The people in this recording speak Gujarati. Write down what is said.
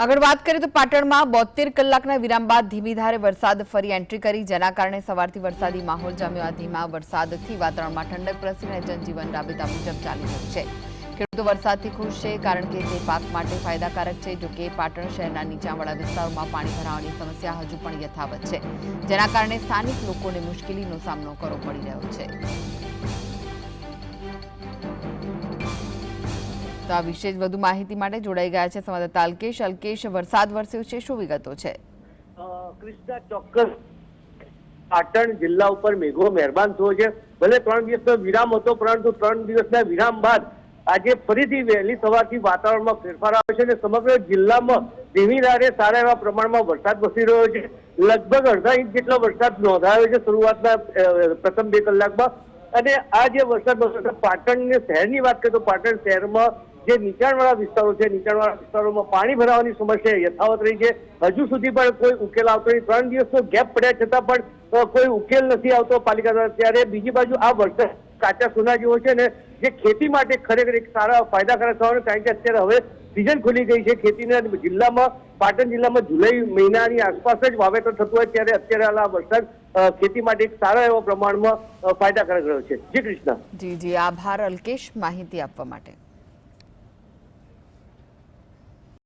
આગળ વાત કરીએ તો પાટણમાં 72 કલાકના વિરામ બાદ ધીમી ધારે વરસાદ ફરી એન્ટ્રી કરી, જેના કારણે સવારથી વરસાદી માહોલ જામ્યો। આ ધીમા વરસાદથી વાતાવરણમાં ઠંડક પ્રસરીને જનજીવન રાબેતા મુજબ ચાલી રહ્યું છે। ખેડૂતો વરસાદથી ખુશ છે, કારણ કે તે પાક માટે ફાયદાકારક છે। જો કે પાટણ શહેરના નીચાણવાળા વિસ્તારોમાં પાણી ભરાવાની સમસ્યા હજુ પણ યથાવત છે, જેના કારણે સ્થાનિક લોકોને મુશ્કેલીનો સામનો કરવો પડી રહ્યો છે। તો આ વિશે વધુ માહિતી માટે જોડાઈ ગયા છે સંવાદદાતા અલ્કેશ। અલ્કેશ, વરસાદ વરસ્યો છે, શું વિગતો છે? કૃષ્ણા, ચોક્કસ પાટણ જિલ્લા ઉપર મેઘો મહેરબાન થયો છે। ભલે 3 દિવસનો વિરામ હતો, પરંતુ 3 દિવસના વિરામ બાદ આજે ફરીથી વહેલી સવારથી વાતાવરણમાં ફેરફાર આવ્યો છે અને સમગ્ર જિલ્લામાં ધીમી ધારે સારા એવા પ્રમાણમાં વરસાદ વરસી રહ્યો છે। લગભગ અડધા ઇંચ જેટલો વરસાદ નોંધાયો છે શરૂઆતના પ્રથમ 2 કલાકમાં। અને આ જે વરસાદ વરસ્યો, પાટણ શહેરની વાત કરીએ તો પાટણ શહેરમાં જે નીચાણવાળા વિસ્તારો છે, નીચાણવાળા વિસ્તારોમાં પાણી ભરાવાની સમસ્યા યથાવત રહી છે। હજુ સુધી પણ કોઈ ઉકેલ આવતો નથી। 3 દિવસનો ગેપ પડ્યા છતાં પણ કોઈ ઉકેલ નથી આવતો પાલિકા દ્વારા। ત્યારે બીજી બાજુ આ વરસાદ કાચા સોના જેવો છે ને, જે ખેતી માટે ખરેખર એક સારા ફાયદાકારક થવાનો, કારણ કે અત્યારે હવે સિઝન ખુલી ગઈ છે ખેતીના જિલ્લામાં। પાટણ જિલ્લામાં જુલાઈ મહિનાની આસપાસ જ વાવેતર થતું હોય, ત્યારે અત્યારે આ વરસાદ ખેતી માટે એક સારા એવા પ્રમાણમાં ફાયદાકારક રહ્યો છે। જી કૃષ્ણા। જી, આભાર અલ્કેશ માહિતી આપવા માટે।